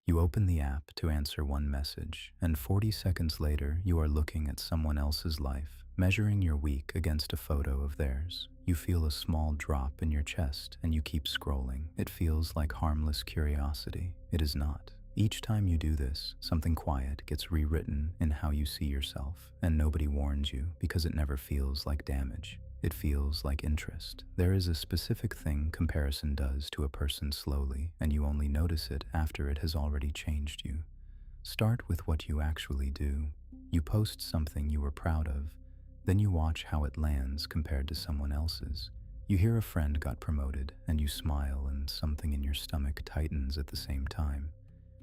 You open the app to answer one message, and 40 seconds later, you are looking at someone else's life, measuring your week against a photo of theirs. You feel a small drop in your chest, and you keep scrolling. It feels like harmless curiosity. It is not. Each time you do this, something quiet gets rewritten in how you see yourself, and nobody warns you because it never feels like damage. It feels like interest. There is a specific thing comparison does to a person slowly, and you only notice it after it has already changed you. Start with what you actually do. You post something you were proud of, then you watch how it lands compared to someone else's. You hear a friend got promoted, and you smile, and something in your stomach tightens at the same time.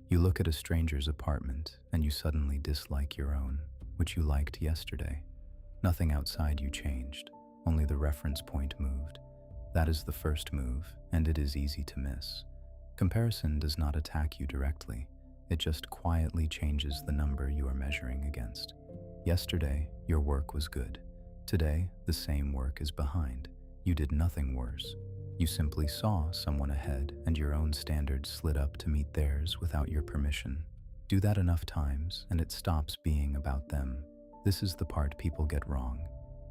You look at a stranger's apartment, and you suddenly dislike your own, which you liked yesterday. Nothing outside you changed. Only the reference point moved. That is the first move, and it is easy to miss. Comparison does not attack you directly. It just quietly changes the number you are measuring against. Yesterday, your work was good. Today, the same work is behind. You did nothing worse. You simply saw someone ahead, and your own standards slid up to meet theirs without your permission. Do that enough times, and it stops being about them. This is the part people get wrong.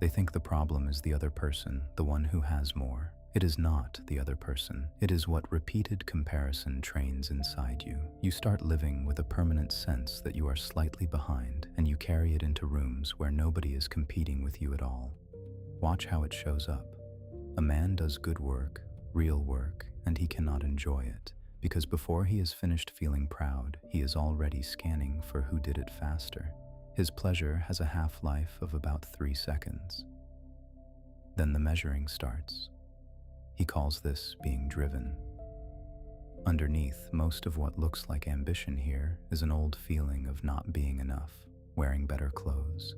They think the problem is the other person, the one who has more. It is not the other person. It is what repeated comparison trains inside you. You start living with a permanent sense that you are slightly behind, and you carry it into rooms where nobody is competing with you at all. Watch how it shows up. A man does good work, real work, and he cannot enjoy it, because before he is finished feeling proud, he is already scanning for who did it faster. His pleasure has a half-life of about 3 seconds. Then the measuring starts. He calls this being driven. Underneath most of what looks like ambition here is an old feeling of not being enough, wearing better clothes.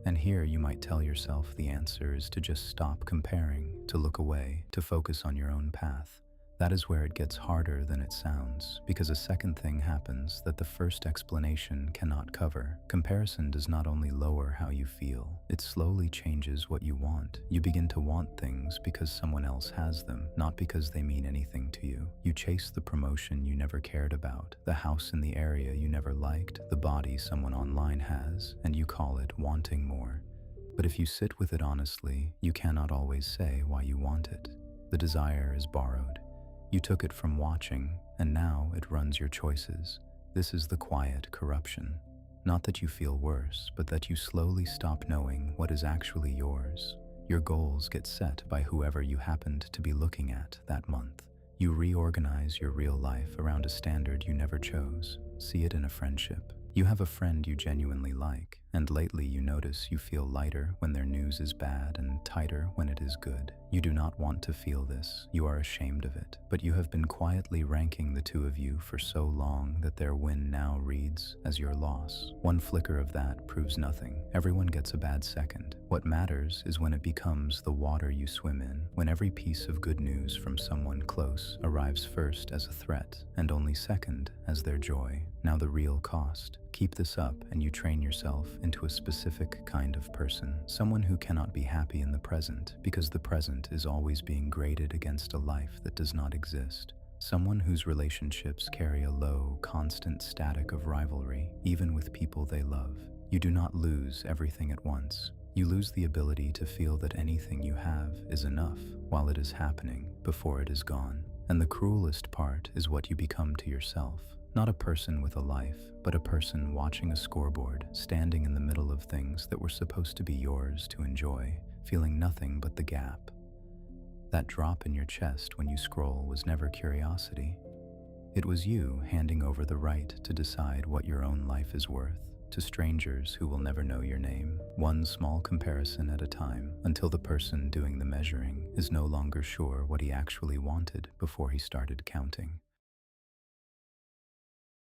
And here you might tell yourself the answer is to just stop comparing, to look away, to focus on your own path. That is where it gets harder than it sounds, because a second thing happens that the first explanation cannot cover. Comparison does not only lower how you feel, it slowly changes what you want. You begin to want things because someone else has them, not because they mean anything to you. You chase the promotion you never cared about, the house in the area you never liked, the body someone online has, and you call it wanting more. But if you sit with it honestly, you cannot always say why you want it. The desire is borrowed. You took it from watching, and now it runs your choices. This is the quiet corruption. Not that you feel worse, but that you slowly stop knowing what is actually yours. Your goals get set by whoever you happened to be looking at that month. You reorganize your real life around a standard you never chose. See it in a friendship. You have a friend you genuinely like, and lately you notice you feel lighter when their news is bad and tighter when it is good. You do not want to feel this, you are ashamed of it, but you have been quietly ranking the two of you for so long that their win now reads as your loss. One flicker of that proves nothing. Everyone gets a bad second. What matters is when it becomes the water you swim in, when every piece of good news from someone close arrives first as a threat, and only second as their joy. Now the real cost. Keep this up and you train yourself into a specific kind of person, someone who cannot be happy in the present because the present is always being graded against a life that does not exist. Someone whose relationships carry a low, constant static of rivalry, even with people they love. You do not lose everything at once. You lose the ability to feel that anything you have is enough while it is happening before it is gone. And the cruelest part is what you become to yourself. Not a person with a life, but a person watching a scoreboard, standing in the middle of things that were supposed to be yours to enjoy, feeling nothing but the gap. That drop in your chest when you scroll was never curiosity. It was you handing over the right to decide what your own life is worth to strangers who will never know your name, one small comparison at a time, until the person doing the measuring is no longer sure what he actually wanted before he started counting.